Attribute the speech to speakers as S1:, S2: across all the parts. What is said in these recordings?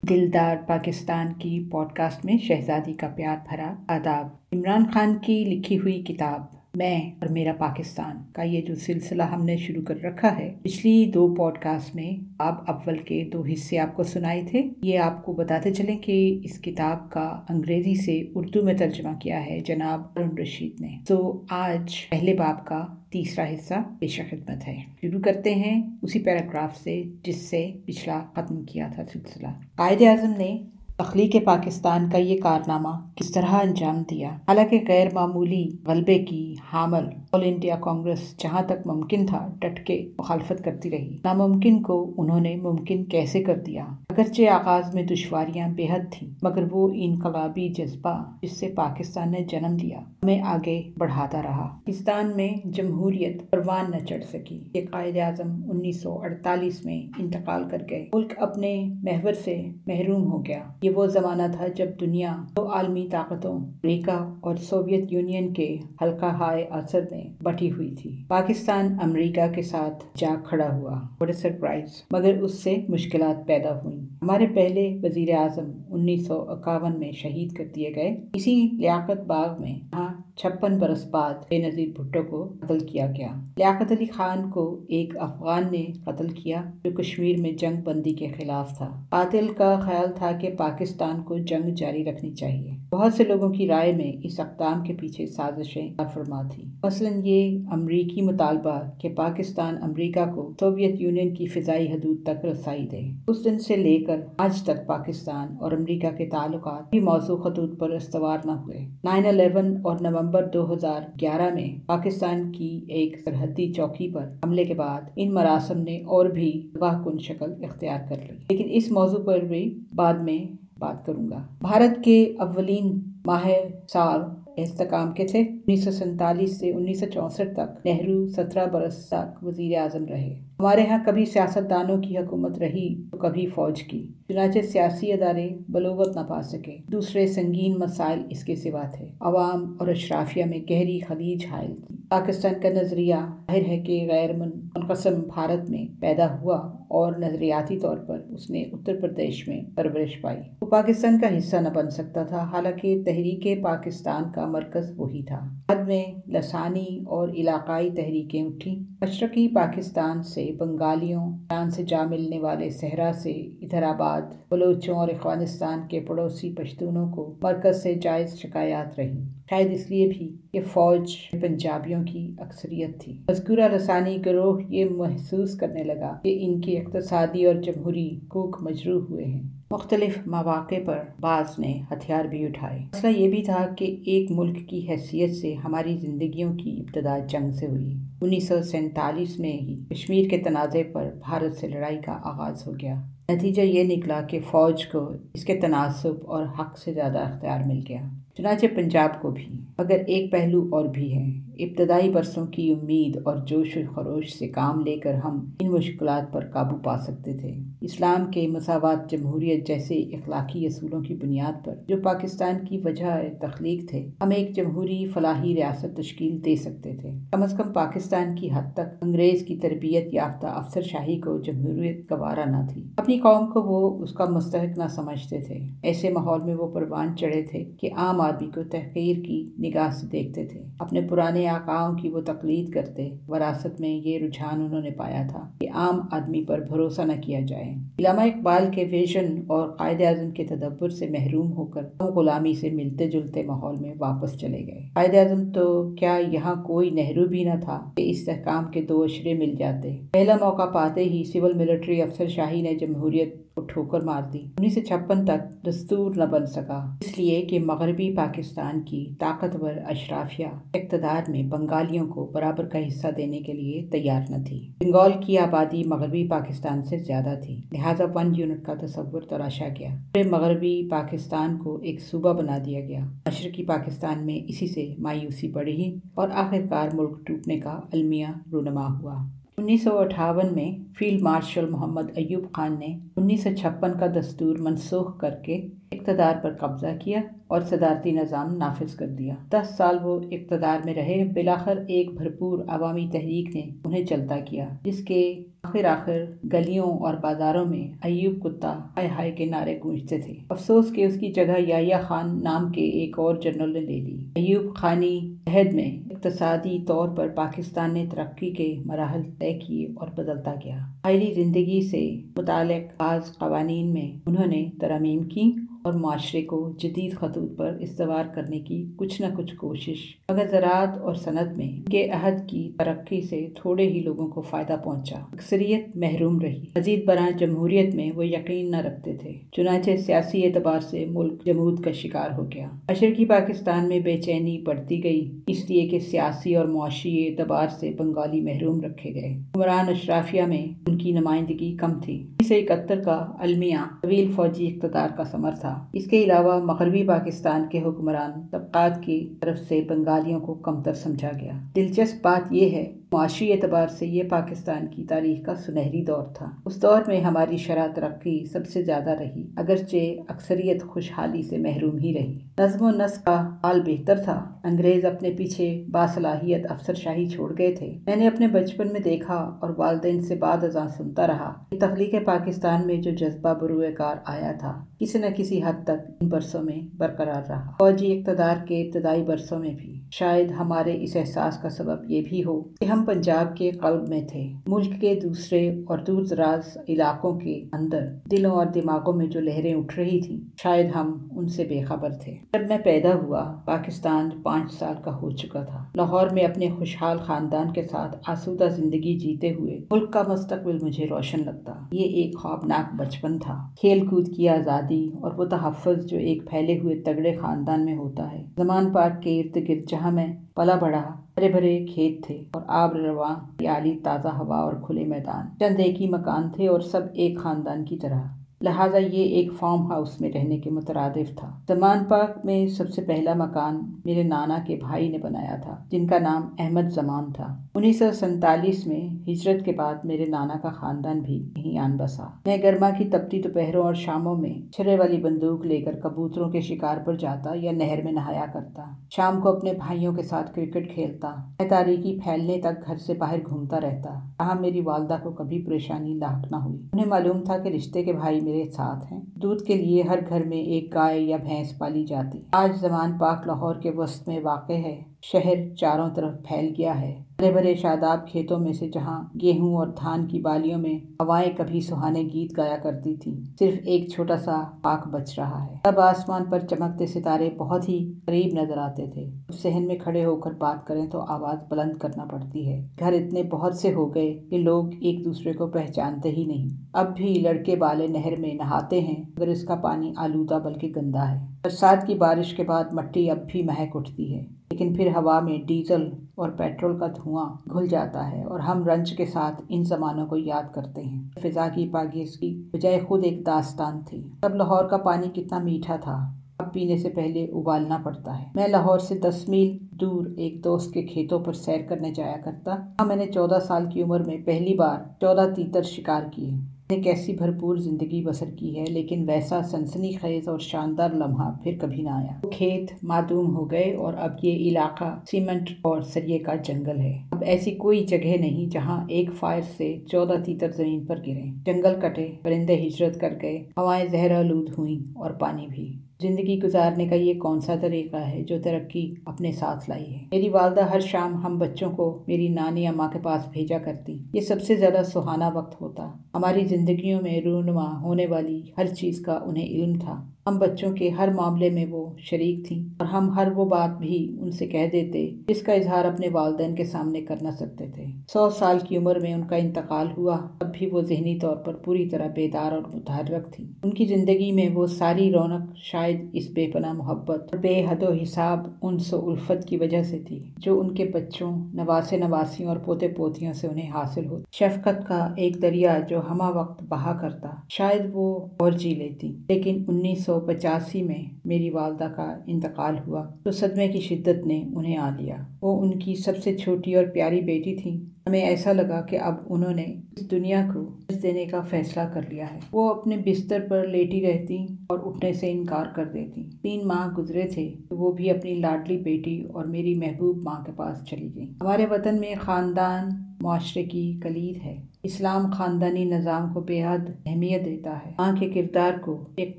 S1: दिलदार पाकिस्तान की पॉडकास्ट में शहजादी का प्यार भरा आदाब। इमरान खान की लिखी हुई किताब मैं और मेरा पाकिस्तान का ये जो सिलसिला हमने शुरू कर रखा है, पिछली 2 पॉडकास्ट में आप अव्वल के 2 हिस्से आपको सुनाए थे। ये आपको बताते चलें कि इस किताब का अंग्रेजी से उर्दू में तर्जुमा किया है जनाब अरुण रशीद ने। तो आज पहले बाब का तीसरा हिस्सा पेश खिदमत है। शुरू करते हैं उसी पैराग्राफ से जिससे पिछला खत्म किया था सिलसिला। कायद-ए-आज़म ने तख्लीक पाकिस्तान का ये कारनामा किस तरह अंजाम दिया। हालांकि गैर मामूली गलबे की हामल ऑल इंडिया कांग्रेस जहां तक मुमकिन था डट के मुखालफत करती रही। नामुमकिन को उन्होंने मुमकिन कैसे कर दिया। अगरचे आगाज में दुश्वारियां बेहद थीं, मगर वो इनकलाबी जज्बा जिससे पाकिस्तान ने जन्म लिया हमें आगे बढ़ाता रहा। पाकिस्तान में जमहूरियत परवान न चढ़ सकी। ये कायद-ए-आज़म 1948 में इंतकाल कर गए। मुल्क अपने महवर से महरूम हो गया। ये वो ज़माना था जब दुनिया 2 आलमी ताकतों अमेरिका और सोवियत यूनियन के हल्का हाय असर में बटी हुई थी। पाकिस्तान अमेरिका के साथ जा खड़ा हुआ। बड़े सरप्राइज, मगर उससे मुश्किलात पैदा हुई। हमारे पहले वजीर आज़म 1951 में शहीद कर दिए गए। इसी लियाकत बाग में यहाँ 56 बरस बाद बेनज़ीर भुट्टो को कत्ल किया गया। लियाकत अली खान को एक अफगान ने कत्ल किया जो कश्मीर में जंग बंदी के खिलाफ था। कातिल का ख्याल था कि पाकिस्तान को जंग जारी रखनी चाहिए। बहुत से लोगों की राय में इस अक़दाम के पीछे साजिशें कारफरमा थी। मसलन ये अमरीकी मुतालबा कि पाकिस्तान अमरीका को सोवियत यूनियन की फ़िज़ाई हदूद तक रसाई दे। उस दिन से लेकर आज तक पाकिस्तान और अमरीका के ताल्लुकात भी मौजू खतूत पर इस्तवार न हुए। 9/11 और नवंबर 2011 में पाकिस्तान की एक सरहदी चौकी पर हमले के बाद इन मरासम ने और भी तबाहकुन शक्ल इख्तियार कर ली, लेकिन इस मौजू पर भी बाद में बात करूंगा। भारत के अव्वलीन माह साल इस्तेकाम के थे। 1947 से 1964 तक नेहरू 17 बरस तक वजीर आज़म रहे। हमारे यहाँ कभी सियासतदानों की हुकूमत रही तो कभी फौज की, चुनाचे सियासी अदारे बलोगत न पा सके। दूसरे संगीन मसाइल इसके सिवा थे। अवाम और अशराफिया में गहरी खलीज हायल थी। पाकिस्तान का नजरिया जाहिर है कि गैर मुनक़सम भारत में पैदा हुआ और नजरियाती तौर पर उसने उत्तर प्रदेश में परवरिश पाई। वो पाकिस्तान का हिस्सा न बन सकता था, हालांकि तहरीके पाकिस्तान का मरकज वही था। बाद में लसानी और इलाकाई तहरीकें उठी। मशरकी पाकिस्तान से बंगालियों, ईरान से जा मिलने वाले सहरा से इधराबाद, बलोचों और अफगानिस्तान के पड़ोसी पश्तूनों को मरकज से जायज़ शिकायत रही। शायद इसलिए भी कि फौज पंजाबियों की अक्सरियत थी। मज़कूरा लसानी गिरोह ये महसूस करने लगा कि इनकी इक़्तिसादी और जमहूरी हकूक़ मजरूह हुए हैं। मुख्तलिफ मौक़े पर बाज़ ने हथियार भी उठाए। मसला ये भी था कि एक मुल्क की हैसियत से हमारी ज़िंदगियों की इब्तिदा जंग से हुई। 1947 में ही कश्मीर के तनाज़े पर भारत से लड़ाई का आगाज़ हो गया। नतीजा ये निकला कि फ़ौज को इसके तनासुब और हक से ज़्यादा अख्तियार मिल गया, चुनाचे पंजाब को भी। मगर एक पहलू और भी है। इब्तदाई बरसों की उम्मीद और जोश व खरोश से काम लेकर हम इन मुश्किलात पर काबू पा सकते थे। इस्लाम के मसावात, जमहूरियत जैसे इखलाकी असूलों की बुनियाद पर जो पाकिस्तान की वजह तख्लीक थे, हम एक जमहूरी फलाही रियासत तश्कील दे सकते थे। कम अज़ कम पाकिस्तान की हद तक अंग्रेज़ की तरबियत याफ्ता अफसरशाही को जमहूरियत गवारा न थी। अपनी कौम को वो उसका मुस्तहिक न समझते थे। ऐसे माहौल में वो परवान चढ़े थे कि आम आदमी को तहक़ीर की निगाह से देखते थे। अपने पुराने आकाओं की वो तकलीद करते। वरासत में ये रुझान उन्होंने पाया था कि आम आदमी पर भरोसा न किया जाए। इल्लामा इकबाल के विजन और कायद-ए-आज़म के तदब्बुर से महरूम होकर हम गुलामी से मिलते जुलते माहौल में वापस चले गए। कायद-ए-आज़म तो क्या यहाँ कोई नेहरू भी न था कि इस्तेहकाम के 2 अशरे मिल जाते। पहला मौका पाते ही सिविल मिलिट्री अफसरशाही ने जमहूरियत को ठोकर मार दी। 1956 तक दस्तूर न बन सका, इसलिए कि मगरबी पाकिस्तान की ताकतवर अशराफिया इक़्तिदार में बंगालियों को बराबर का हिस्सा देने के लिए तैयार न थी। बंगाल की आबादी मगरबी पाकिस्तान से ज्यादा थी, लिहाजा 1 यूनिट का तस्वुर तराशा गया। फिर मगरबी पाकिस्तान को एक सूबा बना दिया गया। मशरकी पाकिस्तान में इसी से मायूसी बढ़ी और आखिरकार मुल्क टूटने का अलमिया रूनमा हुआ। 1958 में फील्ड मार्शल मोहम्मद अयूब खान ने 1956 का दस्तूर मनसूख करके इक़्तिदार पर कब्जा किया और सदारती निज़ाम नाफिज कर दिया। 10 साल वो इक़्तिदार में रहे। बिलाखिर एक भरपूर अवामी तहरीक ने उन्हें चलता किया, जिसके आखिर गलियों और बाजारों में अय्यूब कुत्ता हाय हाय के नारे गूंजते थे। अफसोस कि उसकी जगह याह्या खान नाम के एक और जनरल ने ले ली। अय्यूब खानी अहद में इक़्तिसादी तौर पर पाकिस्तान ने तरक्की के मराहल तय किए और बदलता गया। आइली ज़िंदगी से मुताल्लिक़ बाज़ क़वानीन में उन्होंने तरमीम की और माशरे को जदीद खतूत पर इस्तवार करने की कुछ न कुछ कोशिश, मगर ज़राअत और सनत में उनके अहद की तरक्की से थोड़े ही लोगों को फ़ायदा पहुंचा। अक्सरियत महरूम रही। मज़ीद बरां जमहूरियत में वो यकीन न रखते थे। चुनांचे सियासी एतबार से मुल्क जमूद का शिकार हो गया। मशरकी पाकिस्तान में बेचैनी बढ़ती गई, इसलिए कि सियासी और मुआशी एतबार से बंगाली महरूम रखे गए। हुक्मरान अशराफिया में उनकी नुमाइंदगी कम थी। 1971 का अलमिया तवील फौजी इक़्तिदार का समर था। इसके अलावा मगरबी पाकिस्तान के हुक्मरान तबक़ात की तरफ से बंगालियों को कमतर समझा गया। दिलचस्प बात यह है, मुआशी एतबार से ये पाकिस्तान की तारीख का सुनहरी दौर था। उस दौर में हमारी शरह तरक्की सबसे ज़्यादा रही, अगरचे अक्सरियत खुशहाली से महरूम ही रही। नज़्म व नस्क का हाल बेहतर था। अंग्रेज़ अपने पीछे बासलाहियत अफसरशाही छोड़ गए थे। मैंने अपने बचपन में देखा और वालिदैन से बाद अज़ां सुनता रहा कि तख्लीक़ पाकिस्तान में जो जज्बा बरूएकार आया था, किसी न किसी हद तक इन बरसों में बरकरार रहा। फौजी इक़्तिदार के इब्तदाई बरसों में भी। शायद हमारे इस एहसास का सबब ये भी हो कि हम पंजाब के क़ल्ब में थे। मुल्क के दूसरे और दूर दराज इलाकों के अंदर दिलों और दिमागों में जो लहरें उठ रही थी, शायद हम उनसे बेखबर थे। जब मैं पैदा हुआ, पाकिस्तान 5 साल का हो चुका था। लाहौर में अपने खुशहाल ख़ानदान के साथ आसूदा ज़िंदगी जीते हुए मुल्क का मुस्तक़बिल मुझे रोशन लगता। ये एक ख्वाबनाक बचपन था। खेल कूद की आज़ादी और वो तहफ़्फ़ुज़ जो एक फैले हुए तगड़े ख़ानदान में होता है। ज़मान पार्क के इर्द गिर्द जहाँ मैं पला बढ़ा, हरे भरे खेत थे और आब रवां हरियाली, ताज़ा हवा और खुले मैदान। चंद एक ही मकान थे और सब एक ख़ानदान की तरह, लिहाजा ये एक फार्म हाउस में रहने के मुतरादिफ था। ज़मान पार्क में सबसे पहला मकान मेरे नाना के भाई ने बनाया था, जिनका नाम अहमद ज़मान था। 1947 में हिजरत के बाद मेरे नाना का ख़ानदान भी यहीं आन बसा। मैं गर्मा की तपती दोपहरों और शामों में छर्रे वाली बंदूक लेकर कबूतरों के शिकार पर जाता या नहर में नहाया करता। शाम को अपने भाइयों के साथ क्रिकेट खेलता। मैं तारीकी फैलने तक घर से बाहर घूमता रहता। वहाँ मेरी वालदा को कभी परेशानी लाक न हुई। उन्हें मालूम था कि रिश्ते के भाई मेरे साथ हैं। दूध के लिए हर घर में एक गाय या भैंस पाली जाती। आज ज़मान पार्क लाहौर के वस्त में वाक़ है। शहर चारों तरफ फैल गया है। हरे भरे शादाब खेतों में से जहाँ गेहूं और धान की बालियों में हवाएं कभी सुहाने गीत गाया करती थी, सिर्फ एक छोटा सा पार्क बच रहा है। तब आसमान पर चमकते सितारे बहुत ही करीब नजर आते थे। सहन में खड़े होकर बात करें तो आवाज बुलंद करना पड़ती है। घर इतने बहुत से हो गए कि लोग एक दूसरे को पहचानते ही नहीं। अब भी लड़के वाले नहर में नहाते हैं, मगर इसका पानी आलूदा बल्कि गंदा है। बरसात की बारिश के बाद मट्टी अब भी महक उठती है, लेकिन फिर हवा में डीजल और पेट्रोल का धुआं घुल जाता है और हम रंज के साथ इन ज़मानों को याद करते हैं। फिजा की पाकीज़गी बजाय खुद एक दास्तान थी। तब लाहौर का पानी कितना मीठा था, अब पीने से पहले उबालना पड़ता है। मैं लाहौर से 10 मील दूर एक दोस्त के खेतों पर सैर करने जाया करता। वहाँ मैंने 14 साल की उम्र में पहली बार 14 तीतर शिकार किए। मैंने कैसी भरपूर जिंदगी बसर की है, लेकिन वैसा सनसनीखेज और शानदार लम्हा फिर कभी ना आया। वो खेत मादूम हो गए और अब ये इलाका सीमेंट और सरिये का जंगल है। अब ऐसी कोई जगह नहीं जहाँ एक फायर से 14 तीतर जमीन पर गिरे। जंगल कटे, परिंदे हिजरत कर गए, हवाएं जहरालूद हुई और पानी भी। जिंदगी गुजारने का ये कौन सा तरीका है जो तरक्की अपने साथ लाई है। मेरी वालदा हर शाम हम बच्चों को मेरी नानी अम्मा के पास भेजा करती। ये सबसे ज्यादा सुहाना वक्त होता। हमारी जिंदगियों में रूनुमा होने वाली हर चीज का उन्हें इल्म था। हम बच्चों के हर मामले में वो शरीक थी और हम हर वो बात भी उनसे कह देते जिसका इजहार अपने वालिदैन के सामने कर न सकते थे। 100 साल की उम्र में उनका इंतकाल हुआ, तब भी वो ज़हनी तौर पर पूरी तरह बेदार और मुतहर्रिक थी। उनकी ज़िंदगी में वो सारी रौनक शायद इस बेपनाह मोहब्बत और बेहदो हिसाब उनसे उल्फत की वजह से थी जो उनके बच्चों, नवासे नवासियों और पोते पोतियों से उन्हें हासिल होती। शफकत का एक दरिया जो हमा वक्त बहा करता, शायद वो और जी लेती। लेकिन 1985 में मेरी वालदा का इंतकाल हुआ तो सदमे की शिद्दत ने उन्हें आ लिया। वो उनकी सबसे छोटी और प्यारी बेटी थी। ہمیں ایسا لگا کہ اب انہوں نے اس دنیا کو دینے کا فیصلہ کر لیا ہے۔ وہ اپنے بستر پر لیٹی رہتی اور اٹھنے سے انکار کر دیتی۔ 3 ماہ گزرے تھے کہ وہ بھی اپنی لاڈلی بیٹی اور میری محبوب ماں کے پاس چلی گئی۔ ہمارے وطن میں خاندان معاشرے کی کلید ہے۔ اسلام خاندانی نظام کو بے حد اہمیت دیتا ہے۔ ماں کے کردار کو ایک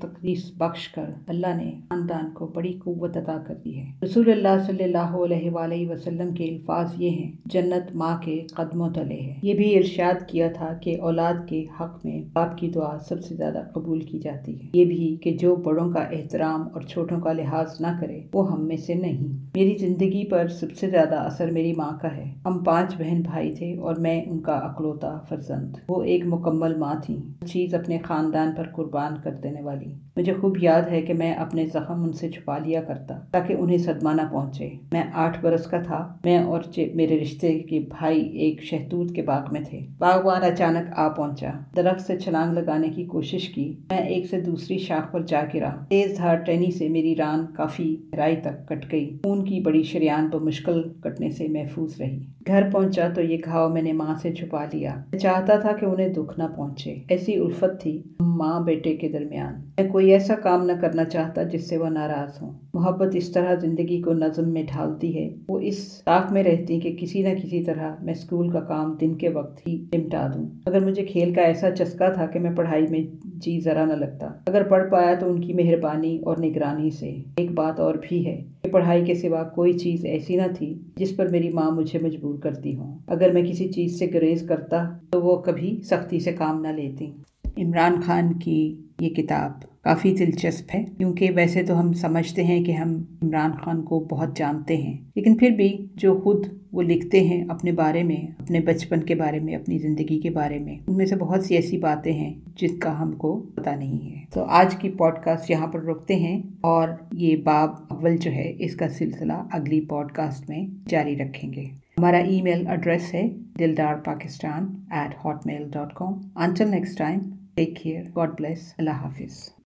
S1: تقدیس بخش کر اللہ نے خاندان کو بڑی قوت عطا کر دی ہے۔ رسول اللہ صلی اللہ علیہ وآلہ وسلم کے الفاظ یہ ہیں، جنت ماں کے قدموں تلے ہے۔ یہ بھی ارشاد کیا تھا کہ اولاد کے حق میں باپ کی دعا سب سے زیادہ قبول کی جاتی ہے۔ یہ بھی کہ جو بڑوں کا احترام اور چھوٹوں کا لحاظ نہ کرے وہ ہم میں سے نہیں۔ میری زندگی پر سب سے زیادہ اثر میری ماں کا ہے۔ ہم 5 بہن بھائی تھے اور میں ان کا اکلوتا فرزند۔ وہ ایک مکمل ماں تھیں، ہر چیز اپنے خاندان پر قربان کر دینے والی۔ مجھے خوب یاد ہے کہ میں اپنے زخم ان سے چھپا لیا کرتا تاکہ انہیں صدمہ نہ پہنچے۔ میں 8 برس کا تھا۔ میں اور میرے رشتے کے بھائی ایک شہتوت کے باغ میں تھے۔ باغبان اچانک آ پہنچا، درخت سے چھلانگ لگانے کی کوشش کی۔ میں ایک سے دوسری شاخ پر جا گرا۔ تیز دھار ٹہنی سے میری ران کافی گہرائی تک کٹ گئی۔ خون کی بڑی شریان بمشکل کٹنے سے محفوظ رہی۔ گھر پہنچا تو یہ گھاؤ میں نے ماں سے چھپا لیا۔ میں چاہتا تھا کہ انہیں دکھ نہ پہنچے۔ ایسی الفت تھی ماں بیٹے کے درمیان۔ میں کوئی ایسا کام نہ کرنا چاہتا جس سے وہ ناراض ہوں۔ محبت اس طرح زندگی کو نظم میں ڈھالتی ہے۔ وہ اس طاق میں رہتی کہ کسی نہ کسی طرح میں اسکول کا کام دن کے وقت ہی نمٹا دوں۔ اگر مجھے کھیل کا ایسا چسکا تھا کہ میں پڑھائی میں جی ذرا نہ لگتا۔ اگر پڑھ پایا تو ان کی مہربانی اور نگرانی سے۔ ایک بات اور بھی ہے کہ پڑھائی کے سوا کوئی چیز ایسی نہ تھی جس پر میری ماں مجھے مجبور کرتی ہوں۔ اگر میں کسی چیز سے گریز کرتا تو وہ کبھی سختی سے کام نہ لیتی۔ عمران خان کی یہ کتاب کافی دلچسپ ہے، کیونکہ ویسے تو ہم سمجھتے ہیں کہ ہم عمران خان کو بہت جانتے ہیں، لیکن پھر بھی جو خود وہ لکھتے ہیں اپنے بارے میں، اپنے بچپن کے بارے میں، اپنی زندگی کے بارے میں، ان میں سے بہت سی ایسی باتیں ہیں جن کا ہم کو پتہ نہیں ہے۔ تو آج کی پوڈ کاسٹ یہاں پر رکتے ہیں اور یہ باب اول جو ہے اس کا سلسلہ اگلی پوڈ کاسٹ میں جاری رکھیں گے۔ ہمارا ای میل ایڈریس ہے dildarpakistan@hotmail.com۔ Until next time, take care. God bless. اللہ حافظ.